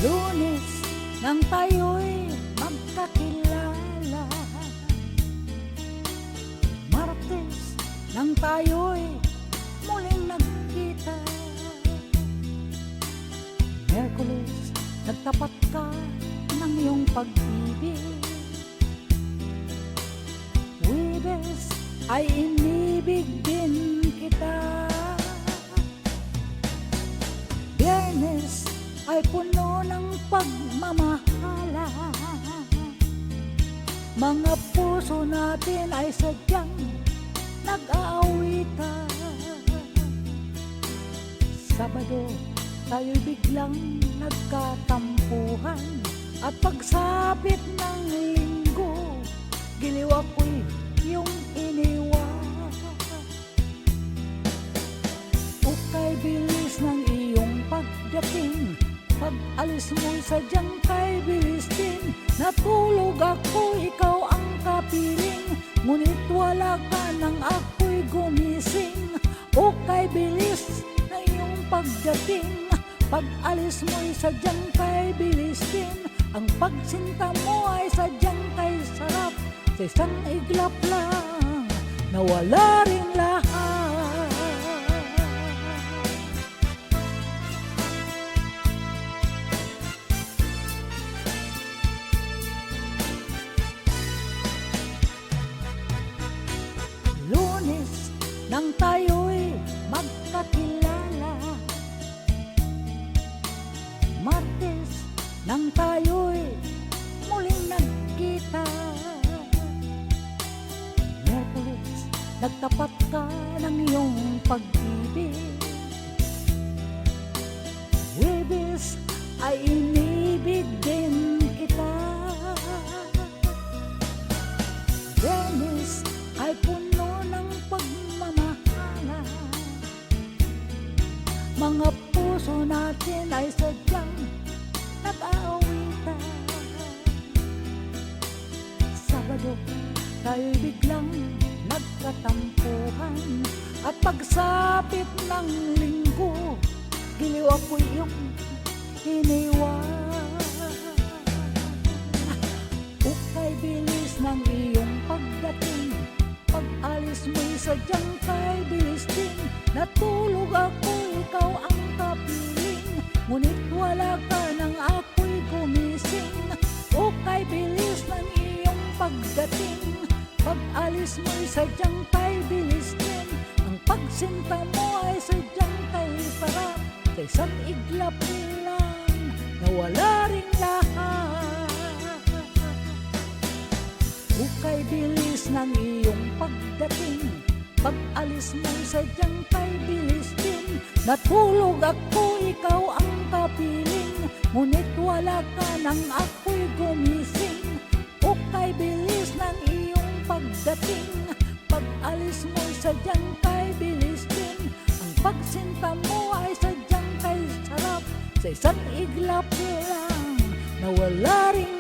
Lunes nang tayo'y magkakilala, Martes nang tayo'y muling nagkita, Miyerkules nagtapat ka ng iyong pag-ibig, Huwebes ay inibig din kita, Biyernes ay puno ng pagmamahala, mga puso natin ay sadyang nag-aawitan. Sabado tayo'y biglang nagkatampuhan, at pagsapit ng linggo, giliw ako'y iyong iniwan. Ukay bilis ng iyong pagdating, pag-alis mo'y sadyang kay bilis din. Natulog ako, ikaw ang kapiling, ngunit wala ka nang ako'y gumising. Ukay bilis ng iyong pagdating, pag-alis mo'y sadyang kay bilis din. Ang pagsinta mo ay sadyang kay sarap, sa isang iglap lang nawala rin lahat. Lunes nang tayo'y magkakilala, Martes nang tayo'y muling nagkita, Miyerkules nagtapat ka ng iyong pag-ibig, Huwebes ay inibig din kita, Biyernes ay puno ng pagmamahala, mga puso natin ay sadyang nag-aawitan. Sabado tayo'y biglang nagkatampuhan, at pagsapit ng linggo, giliw ako'y iyong iniwan. Ukay bilis ng iyong pagdating, pag-alis mo'y sadyang kay bilis din. Natulog ako, ikaw ang kapiling, ngunit wala ka nang ako'y gumising. Ukay bilis ng iyong pagdating, pag-alis mo'y sadyang kay bilis din. Ang pagsinta mo ay sadyang kay sarap, sa isang iglap lang nawala rin lahat. Ukay bilis ng iyong pagdating, pag-alis mo'y sadyang kay bilis din. Natulog ako, ikaw ang kapiling, ngunit wala ka nang ako'y gumising. Ukay bilis ng iyong pagdating, pag-alis mo'y sadyang kay bilis din. Ang pagsinta mo ay sadyang kay sarap, sa isang iglap lang nawala rin